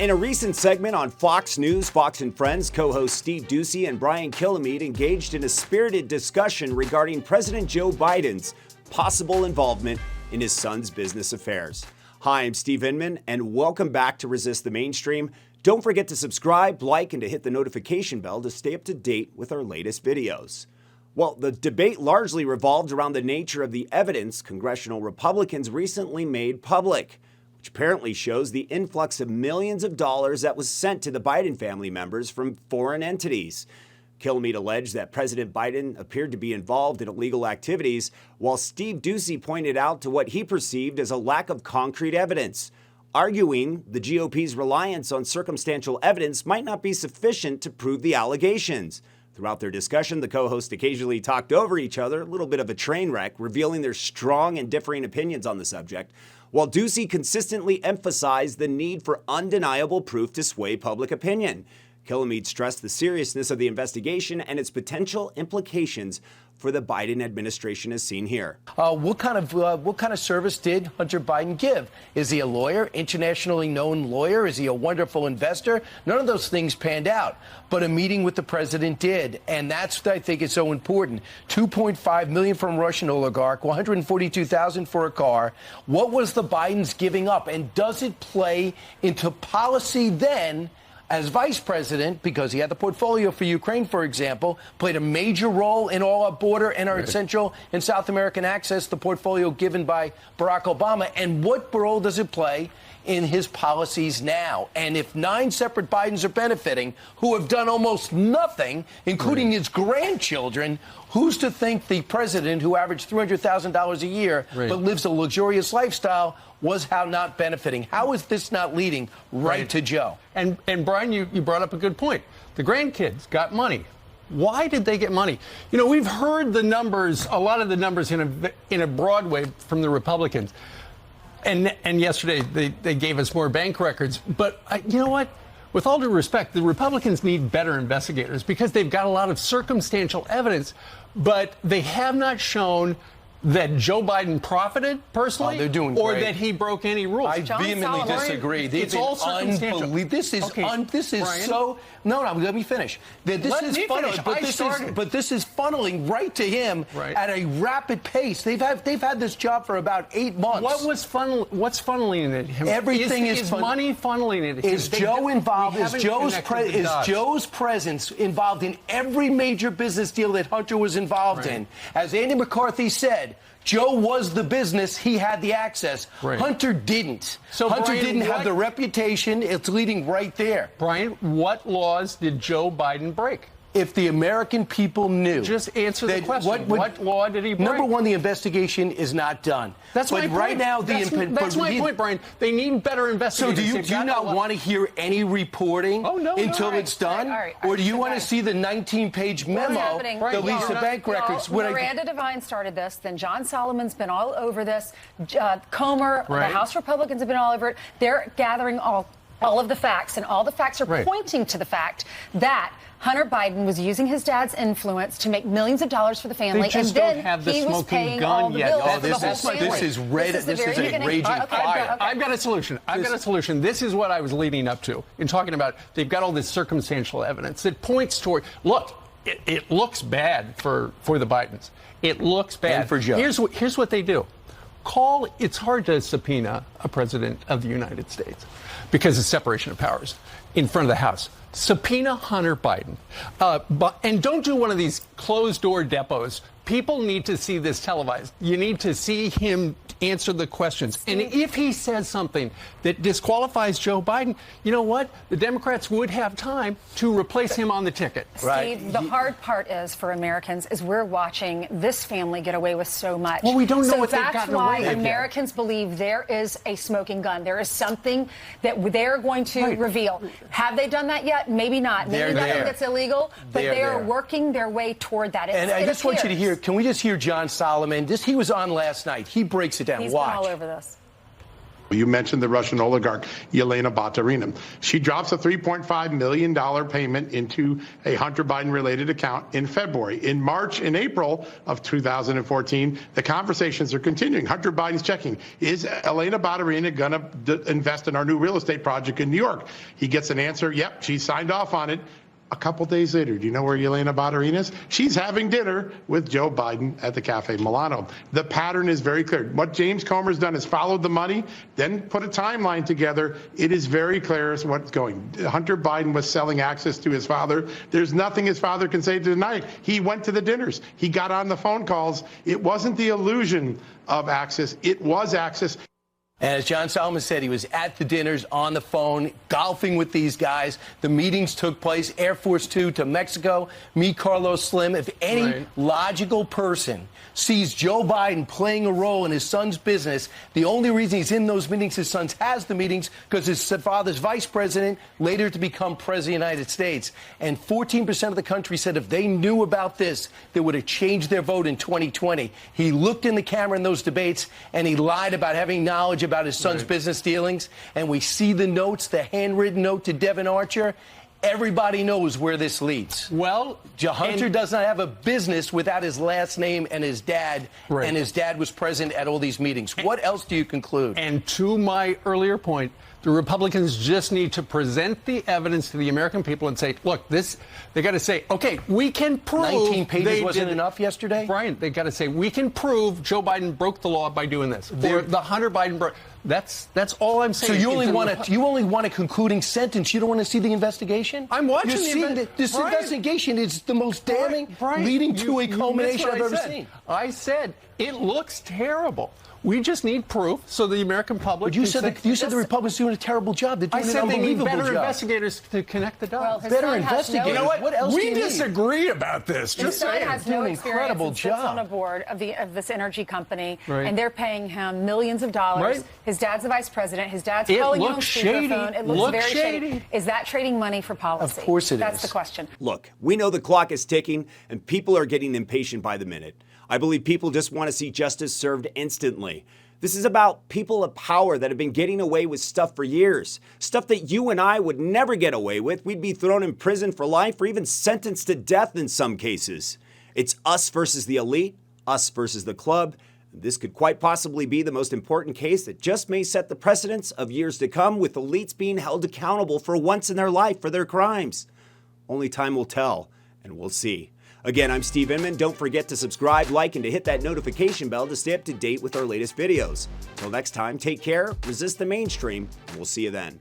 In a recent segment on Fox News, Fox and Friends, co-hosts Steve Doocy and Brian Kilmeade engaged in a spirited discussion regarding President Joe Biden's possible involvement in his son's business affairs. Hi, I'm Steve Inman, and welcome back to Resist the Mainstream. Don't forget to subscribe, like, and to hit the notification bell to stay up to date with our latest videos. Well, the debate largely revolved around the nature of the evidence congressional Republicans recently made public, which apparently shows the influx of millions of dollars that was sent to the Biden family members from foreign entities. Kilmeade alleged that President Biden appeared to be involved in illegal activities, while Steve Doocy pointed out to what he perceived as a lack of concrete evidence, arguing the GOP's reliance on circumstantial evidence might not be sufficient to prove the allegations. Throughout their discussion, the co-hosts occasionally talked over each other, a little bit of a train wreck, revealing their strong and differing opinions on the subject, while Doocy consistently emphasized the need for undeniable proof to sway public opinion. Kilmeade stressed the seriousness of the investigation and its potential implications for the Biden administration as seen here. What kind of service did Hunter Biden give? Is he a lawyer, internationally known lawyer? Is he a wonderful investor? None of those things panned out, but a meeting with the president did, and that's what I think is so important. $2.5 million from Russian oligarch, $142,000 for a car. What was the Bidens giving up, and does it play into policy then? As vice president, because he had the portfolio for Ukraine, for example, played a major role in all our border and our Central and South American access, the portfolio given by Barack Obama. And what role does it play in his policies now? And if 9 separate Bidens are benefiting, who have done almost nothing, including his grandchildren, who's to think the president, who averaged $300,000 a year, but lives a luxurious lifestyle, was how not benefiting? How is this not leading right to Joe? And Brian, you brought up a good point. The grandkids got money. Why did they get money? You know, we've heard the numbers, a lot of the numbers in a broad way from the Republicans. And yesterday they gave us more bank records. But you know what? With all due respect, the Republicans need better investigators because they've got a lot of circumstantial evidence, but they have not shown that Joe Biden profited personally, they're doing or great. that he broke any rules. I vehemently disagree. It's all circumstantial. This is Brian, so. No, let me finish. This is funneling right to him at a rapid pace. They've had this job for about 8 months. What's funneling it? Him? Everything is money funneling it. Is Joe involved? Is Joe's presence involved in every major business deal that Hunter was involved in? As Andy McCarthy said, Joe was the business. He had the access. Hunter didn't. So Hunter didn't have the reputation. It's leading right there. Brian, what laws did Joe Biden break? If the American people knew. Just answer the question. What law did he break? Number one, the investigation is not done. That's my point. Right now, that's my point, Brian. They need better investigators. So do you not want to hear any reporting until it's done? Or do you want to see the 19-page memo that leads to bank records? Miranda Devine started this. Then John Solomon's been all over this. Comer, the House Republicans have been all over it. They're gathering all of the facts, and all the facts are pointing to the fact that Hunter Biden was using his dad's influence to make millions of dollars for the family, and then he was paying all the bills. This is a raging fire. I've got a solution. This is what I was leading up to in talking about. They've got all this circumstantial evidence that points toward. Look, it looks bad for the Bidens. It looks bad. And for Joe. Here's what they do. It's hard to subpoena a president of the United States because of separation of powers in front of the House. Subpoena Hunter Biden. And don't do one of these closed-door depots. People need to see this televised. You need to see him answer the questions. And if he says something that disqualifies Joe Biden, you know what? The Democrats would have time to replace him on the ticket. Steve, the hard part is for Americans is we're watching this family get away with so much. Well, we don't know what they've gotten away with. That's why Americans believe there is a smoking gun. There is something that they're going to reveal. Have they done that yet? Maybe not. Maybe nothing that's illegal, but they are working their way toward that. And I just want you to hear, can we just hear John Solomon? He was on last night. He breaks it down. He's Watch. been all over this. You mentioned the Russian oligarch, Yelena Baturina. She drops a $3.5 million payment into a Hunter Biden-related account in February. In March and April of 2014, the conversations are continuing. Hunter Biden's checking, is Yelena Baturina going to invest in our new real estate project in New York? He gets an answer, yep, she signed off on it. A couple days later, do you know where Yelena Baturina is? She's having dinner with Joe Biden at the Cafe Milano. The pattern is very clear. What James Comer's done is followed the money, then put a timeline together. It is very clear as what's going. Hunter Biden was selling access to his father. There's nothing his father can say to deny it. He went to the dinners. He got on the phone calls. It wasn't the illusion of access. It was access. And as John Solomon said, he was at the dinners, on the phone, golfing with these guys. The meetings took place, Air Force Two to Mexico, meet Carlos Slim. If any logical person sees Joe Biden playing a role in his son's business, the only reason he's in those meetings, his son has the meetings, because his father's vice president, later to become president of the United States. And 14% of the country said if they knew about this, they would have changed their vote in 2020. He looked in the camera in those debates, and he lied about having knowledge about his son's business dealings, and we see the notes, the handwritten note to Devin Archer. Everybody knows where this leads. Well, Hunter does not have a business without his last name and his dad, and his dad was present at all these meetings. What else do you conclude? And to my earlier point, the Republicans just need to present the evidence to the American people and say, look, they got to say, okay, we can prove 19 pages wasn't enough yesterday? Brian, they got to say, we can prove Joe Biden broke the law by doing this. Or the Hunter Biden broke. That's all I'm saying. So you only want a concluding sentence. You don't want to see the investigation? I'm watching this investigation is the most damning, leading to a culmination I've ever seen. I said it looks terrible. We just need proof so the American public. But you said the Republicans doing a terrible job. They're doing an unbelievable job. They need better investigators to connect the dots. Well, better investigators. You know what else we disagree about this. His son has no experience and sits on a board of this energy company, and they're paying him millions of dollars. His dad's the vice president. His dad's calling him on speakerphone. It looks very shady. Is that trading money for policy? Of course it is. That's the question. Look, we know the clock is ticking, and people are getting impatient by the minute. I believe people just want to see justice served instantly. This is about people of power that have been getting away with stuff for years. Stuff that you and I would never get away with. We'd be thrown in prison for life or even sentenced to death in some cases. It's us versus the elite, us versus the club. This could quite possibly be the most important case that just may set the precedents of years to come, with elites being held accountable for once in their life for their crimes. Only time will tell, and we'll see. Again, I'm Steve Inman. Don't forget to subscribe, like, and to hit that notification bell to stay up to date with our latest videos. Until next time, take care, resist the mainstream, and we'll see you then.